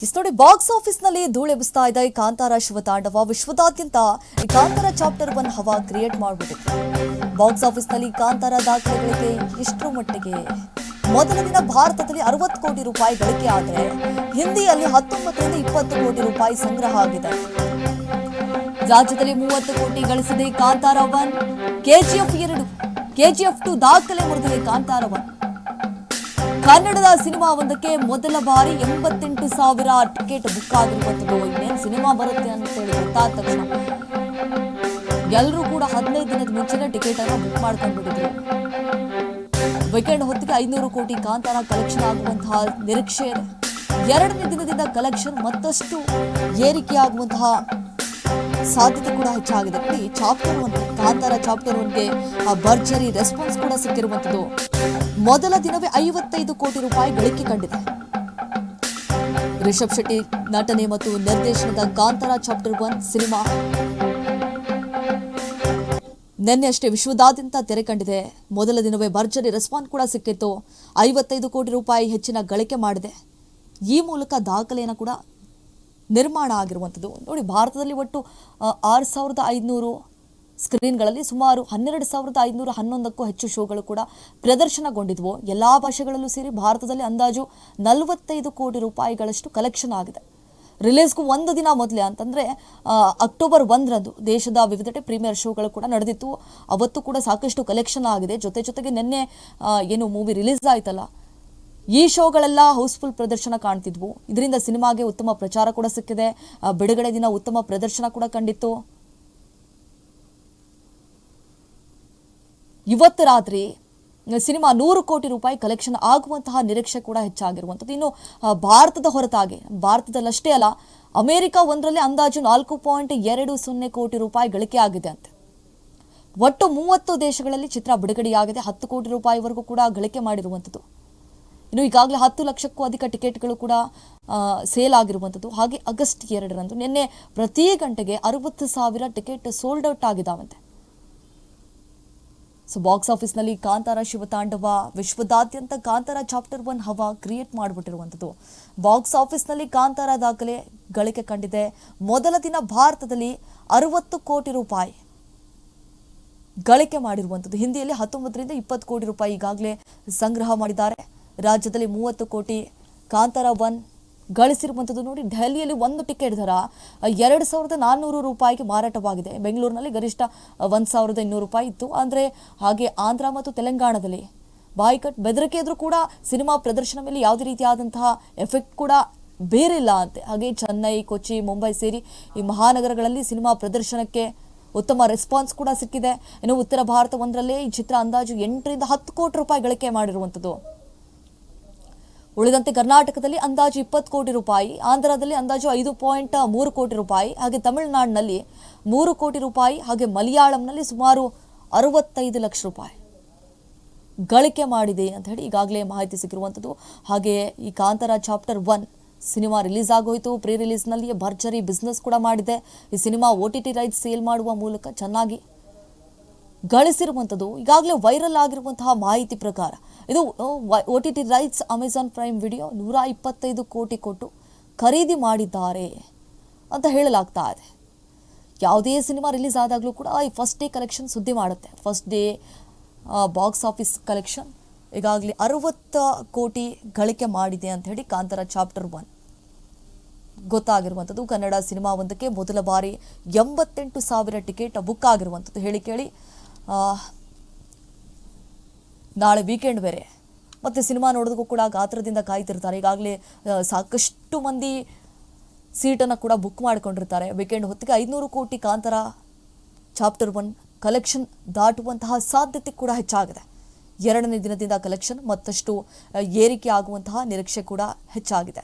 ನೋಡಿ box office ನಲ್ಲಿ ಧೂಳೆಬ್ಬಿಸ್ತಾ ಇದೆ ಕಾಂತಾರ ಶಿವತಾಂಡವ. ವಿಶ್ವದಾದ್ಯಂತ ಈ ಕಾಂತಾರ ಚಾಪ್ಟರ್ 1 ಹವಾ ಕ್ರಿಯೇಟ್ ಮಾಡಿಬಿಟ್ಟಿದೆ. ಬಾಕ್ಸ್ ಆಫೀಸ್ ನಲ್ಲಿ ಕಾಂತಾರ ದಾಖಲೆಗಳಿಗೆ ಎಷ್ಟರ ಮಟ್ಟಿಗೆ ಮೊದಲ ದಿನ ಭಾರತದಲ್ಲಿ 60 ಕೋಟಿ ರೂಪಾಯಿ ಗಳಿಕೆ ಆದರೆ ಹಿಂದಿಯಲ್ಲಿ 19 ರಿಂದ 20 ಕೋಟಿ ರೂಪಾಯಿ ಸಂಗ್ರಹ ಆಗಿದೆ. ರಾಜ್ಯದಲ್ಲಿ 30 ಕೋಟಿ ಗಳಿಸಿದೆ ಕಾಂತಾರ 1. ಕೆಜಿಎಫ್ 2, ಕೆಜಿಎಫ್ 2 ದಾಖಲೆ ಮುರಿದಿದೆ ಕಾಂತಾರ 1. ಕನ್ನಡದ ಸಿನಿಮಾವೊಂದಕ್ಕೆ ಮೊದಲ ಬಾರಿ 88,000 ಟಿಕೆಟ್ ಬುಕ್ ಆಗಿರುವಂಥದ್ದು. ಇನ್ನೇನು ಸಿನಿಮಾ ಬರುತ್ತೆ ಅಂತ ಹೇಳಿ ಗೊತ್ತಾದ ತಕ್ಷಣ ಎಲ್ಲರೂ ಕೂಡ 15 ದಿನದ ಮುಂಚೆನೇ ಟಿಕೆಟ್ ಅನ್ನು ಬುಕ್ ಮಾಡ್ಕೊಂಡ್ಬಿಟ್ಟಿದ್ರು. ವೀಕೆಂಡ್ ಹೊತ್ತಿಗೆ 500 ಕೋಟಿ ಕಾಂತಾರ ಕಲೆಕ್ಷನ್ ಆಗುವಂತಹ ನಿರೀಕ್ಷೆ ಇದೆ. ಎರಡನೇ ದಿನದಿಂದ ಕಲೆಕ್ಷನ್ ಮತ್ತಷ್ಟು ಏರಿಕೆಯಾಗುವಂತಹ ಸಾಧ್ಯತೆ ಕೂಡ ಹೆಚ್ಚಾಗಿದೆ. ಚಾಪ್ಟರ್ 1 ಕಾಂತಾರ ಚಾಪ್ಟರ್ 1ಗೆ ಭರ್ಜರಿ ರೆಸ್ಪಾನ್ಸ್ ಕೂಡ ಸಿಕ್ಕಿರುವಂಥದ್ದು. ಮೊದಲ ದಿನವೇ 55 ಕೋಟಿ ರೂಪಾಯಿ ಗಳಿಕೆ ಕಂಡಿದೆ. ರಿಷಬ್ ಶೆಟ್ಟಿ ನಟನೆ ಮತ್ತು ನಿರ್ದೇಶನದ ಕಾಂತಾರ ಚಾಪ್ಟರ್ 1 ಸಿನಿಮಾ ನಿನ್ನೆ ಅಷ್ಟೇ ವಿಶ್ವದಾದ್ಯಂತ ತೆರೆ ಕಂಡಿದೆ. ಮೊದಲ ದಿನವೇ ಭರ್ಜರಿ ರೆಸ್ಪಾನ್ಸ್ ಕೂಡ ಸಿಕ್ಕಿತ್ತು. 55 ಕೋಟಿ ರೂಪಾಯಿ ಹೆಚ್ಚಿನ ಗಳಿಕೆ ಮಾಡಿದೆ. ಈ ಮೂಲಕ ದಾಖಲೆಯನ್ನು ಕೂಡ ನಿರ್ಮಾಣ ಆಗಿರುವಂಥದ್ದು. ನೋಡಿ, ಭಾರತದಲ್ಲಿ ಒಟ್ಟು 6,500 ಸ್ಕ್ರೀನ್ಗಳಲ್ಲಿ ಸುಮಾರು 12,511ಕ್ಕೂ ಹೆಚ್ಚು ಶೋಗಳು ಕೂಡ ಪ್ರದರ್ಶನಗೊಂಡಿದ್ವು. ಎಲ್ಲ ಭಾಷೆಗಳಲ್ಲೂ ಸೇರಿ ಭಾರತದಲ್ಲಿ ಅಂದಾಜು 45 ಕೋಟಿ ರೂಪಾಯಿಗಳಷ್ಟು ಕಲೆಕ್ಷನ್ ಆಗಿದೆ. ರಿಲೀಸ್ಗೂ ಒಂದು ದಿನ ಮೊದಲೇ ಅಂತಂದರೆ ಅಕ್ಟೋಬರ್ 1ರಂದು ದೇಶದ ವಿವಿಧೆಡೆ ಪ್ರೀಮಿಯರ್ ಶೋಗಳು ಕೂಡ ನಡೆದಿತ್ತು. ಅವತ್ತು ಕೂಡ ಸಾಕಷ್ಟು ಕಲೆಕ್ಷನ್ ಆಗಿದೆ. ಜೊತೆಗೆ ನಿನ್ನೆ ಏನು ಮೂವಿ ರಿಲೀಸ್ ಆಯ್ತಲ್ಲ, ಈ ಶೋಗಳೆಲ್ಲ ಹೌಸ್ಫುಲ್ ಪ್ರದರ್ಶನ ಕಾಣ್ತಿದ್ವು. ಇದರಿಂದ ಸಿನಿಮಾಗೆ ಉತ್ತಮ ಪ್ರಚಾರ ಕೂಡ ಸಿಕ್ಕಿದೆ. ಬಿಡುಗಡೆ ದಿನ ಉತ್ತಮ ಪ್ರದರ್ಶನ ಕೂಡ ಕಂಡಿತ್ತು. ಇವತ್ತು ರಾತ್ರಿ ಸಿನಿಮಾ 100 ಕೋಟಿ ರೂಪಾಯಿ ಕಲೆಕ್ಷನ್ ಆಗುವಂತಹ ನಿರೀಕ್ಷೆ ಕೂಡ ಹೆಚ್ಚಾಗಿರುವಂಥದ್ದು. ಇನ್ನು ಭಾರತದ ಹೊರತಾಗಿ ಭಾರತದಲ್ಲಷ್ಟೇ ಅಲ್ಲ, ಅಮೆರಿಕ ಒಂದರಲ್ಲಿ ಅಂದಾಜು 4.20 ಕೋಟಿ ರೂಪಾಯಿ ಗಳಿಕೆ ಆಗಿದೆ ಅಂತೆ. ಒಟ್ಟು 30 ದೇಶಗಳಲ್ಲಿ ಚಿತ್ರ ಬಿಡುಗಡೆಯಾಗಿದೆ. 10 ಕೋಟಿ ರೂಪಾಯಿವರೆಗೂ ಕೂಡ ಗಳಿಕೆ ಮಾಡಿರುವಂಥದ್ದು. ಇನ್ನು ಈಗಾಗಲೇ 10 ಲಕ್ಷಕ್ಕೂ ಅಧಿಕ ಟಿಕೆಟ್ಗಳು ಕೂಡ ಸೇಲ್ ಆಗಿರುವಂಥದ್ದು. ಹಾಗೆ ಆಗಸ್ಟ್ 2ರಂದು ನಿನ್ನೆ ಪ್ರತಿ ಗಂಟೆಗೆ 60,000 ಟಿಕೆಟ್ ಸೋಲ್ಡ್ ಔಟ್ ಆಗಿದ್ದಾವಂತೆ. ಸೊ ಬಾಕ್ಸ್ ಆಫೀಸ್ನಲ್ಲಿ ಕಾಂತಾರ ಶಿವತಾಂಡವ ವಿಶ್ವದಾದ್ಯಂತ ಕಾಂತಾರ ಚಾಪ್ಟರ್ 1 ಹವಾ ಕ್ರಿಯೇಟ್ ಮಾಡಿಬಿಟ್ಟಿರುವಂಥದ್ದು. ಬಾಕ್ಸ್ ಆಫೀಸ್ನಲ್ಲಿ ಕಾಂತಾರ ದಾಖಲೆ ಗಳಿಕೆ ಕಂಡಿದೆ. ಮೊದಲ ದಿನ ಭಾರತದಲ್ಲಿ 60 ಕೋಟಿ ರೂಪಾಯಿ ಗಳಿಕೆ ಮಾಡಿರುವಂಥದ್ದು. ಹಿಂದಿಯಲ್ಲಿ 19 ರಿಂದ 20 ಕೋಟಿ ರೂಪಾಯಿ ಈಗಾಗಲೇ ಸಂಗ್ರಹ ಮಾಡಿದ್ದಾರೆ. ರಾಜ್ಯದಲ್ಲಿ 30 ಕೋಟಿ ಕಾಂತಾರ 1 ಗಳಿಸಿರುವಂಥದ್ದು. ನೋಡಿ, ದೆಹಲಿಯಲ್ಲಿ ಒಂದು ಟಿಕೆಟ್ ದರ 2,400 ರೂಪಾಯಿಗೆ ಮಾರಾಟವಾಗಿದೆ. ಬೆಂಗಳೂರಿನಲ್ಲಿ ಗರಿಷ್ಠ 1,200 ರೂಪಾಯಿ ಇತ್ತು. ಅಂದರೆ ಹಾಗೆ ಆಂಧ್ರ ಮತ್ತು ತೆಲಂಗಾಣದಲ್ಲಿ ಬಾಯ್ಕಟ್ ಬೆದರಿಕೆ ಇದ್ರೂ ಕೂಡ ಸಿನಿಮಾ ಪ್ರದರ್ಶನ ಮೇಲೆ ಯಾವುದೇ ರೀತಿಯಾದಂತಹ ಎಫೆಕ್ಟ್ ಕೂಡ ಬೇರಿಲ್ಲ ಅಂತೆ. ಹಾಗೆ ಚೆನ್ನೈ, ಕೊಚ್ಚಿ, ಮುಂಬೈ ಸೇರಿ ಈ ಮಹಾನಗರಗಳಲ್ಲಿ ಸಿನಿಮಾ ಪ್ರದರ್ಶನಕ್ಕೆ ಉತ್ತಮ ರೆಸ್ಪಾನ್ಸ್ ಕೂಡ ಸಿಕ್ಕಿದೆ. ಇನ್ನು ಉತ್ತರ ಭಾರತ ಒಂದರಲ್ಲೇ ಈ ಚಿತ್ರ ಅಂದಾಜು 8 ರಿಂದ 10 ಕೋಟಿ ರೂಪಾಯಿ ಗಳಿಕೆ ಮಾಡಿರುವಂಥದ್ದು. ಉಳಿದಂತೆ ಕರ್ನಾಟಕದಲ್ಲಿ ಅಂದಾಜು 20 ಕೋಟಿ ರೂಪಾಯಿ, ಆಂಧ್ರದಲ್ಲಿ ಅಂದಾಜು 5.3 ಕೋಟಿ ರೂಪಾಯಿ, ಹಾಗೆ ತಮಿಳುನಾಡಿನಲ್ಲಿ 3 ಕೋಟಿ ರೂಪಾಯಿ, ಹಾಗೆ ಮಲಯಾಳಂನಲ್ಲಿ ಸುಮಾರು 65 ಲಕ್ಷ ರೂಪಾಯಿ ಗಳಿಕೆ ಮಾಡಿದೆ ಅಂತ ಹೇಳಿ ಈಗಾಗಲೇ ಮಾಹಿತಿ ಸಿಕ್ಕಿರುವಂಥದ್ದು. ಹಾಗೆ ಈ ಕಾಂತಾರ ಚಾಪ್ಟರ್ 1 ಸಿನಿಮಾ ರಿಲೀಸ್ ಆಗೋಯಿತು. ಪ್ರೀ ರಿಲೀಸ್ನಲ್ಲಿ ಭರ್ಜರಿ ಬಿಸ್ನೆಸ್ ಕೂಡ ಮಾಡಿದೆ. ಈ ಸಿನಿಮಾ OTT ರೈಟ್ಸ್ ಸೇಲ್ ಮಾಡುವ ಮೂಲಕ ಚೆನ್ನಾಗಿ ಗಳಿಸಿರುವಂಥದ್ದು. ಈಗಾಗಲೇ ವೈರಲ್ ಆಗಿರುವಂತಹ ಮಾಹಿತಿ ಪ್ರಕಾರ ಇದು OTT rights Amazon prime video 125 ಕೋಟಿ ಕೊಟ್ಟು ಖರೀದಿ ಮಾಡಿದ್ದಾರೆ ಅಂತ ಹೇಳಲಾಗ್ತಾ ಇದೆ. ಯಾವುದೇ ಸಿನಿಮಾ ರಿಲೀಸ್ ಆದಾಗಲೂ ಕೂಡ ಈ ಫಸ್ಟ್ ಡೇ ಕಲೆಕ್ಷನ್ ಸುದ್ದಿ ಮಾಡುತ್ತೆ. First day box office collection ಈಗಾಗಲೇ 60 ಕೋಟಿ ಗಳಿಕೆ ಮಾಡಿದೆ ಅಂತ ಹೇಳಿ ಕಾಂತಾರ ಚಾಪ್ಟರ್ 1 ಗೊತ್ತಾಗಿರುವಂಥದ್ದು. ಕನ್ನಡ ಸಿನಿಮಾ ಒಂದಕ್ಕೆ ಮೊದಲ ಬಾರಿ 88,000 ಟಿಕೆಟ್ ಬುಕ್ ಆಗಿರುವಂಥದ್ದು. ಹೇಳಿ ಕೇಳಿ ನಾಳೆ ವೀಕೆಂಡ್ ಬೇರೆ, ಮತ್ತು ಸಿನಿಮಾ ನೋಡೋದಕ್ಕೂ ಕೂಡ ಗಾತ್ರದಿಂದ ಕಾಯ್ತಿರ್ತಾರೆ. ಈಗಾಗಲೇ ಸಾಕಷ್ಟು ಮಂದಿ ಸೀಟನ್ನು ಕೂಡ ಬುಕ್ ಮಾಡಿಕೊಂಡಿರ್ತಾರೆ. ವೀಕೆಂಡ್ ಹೊತ್ತಿಗೆ 500 ಕೋಟಿ ಕಾಂತಾರ ಚಾಪ್ಟರ್ 1 ಕಲೆಕ್ಷನ್ ದಾಟುವಂತಹ ಸಾಧ್ಯತೆ ಕೂಡ ಹೆಚ್ಚಾಗಿದೆ. ಎರಡನೇ ದಿನದಿಂದ ಕಲೆಕ್ಷನ್ ಮತ್ತಷ್ಟು ಏರಿಕೆ ಆಗುವಂತಹ ನಿರೀಕ್ಷೆ ಕೂಡ ಹೆಚ್ಚಾಗಿದೆ.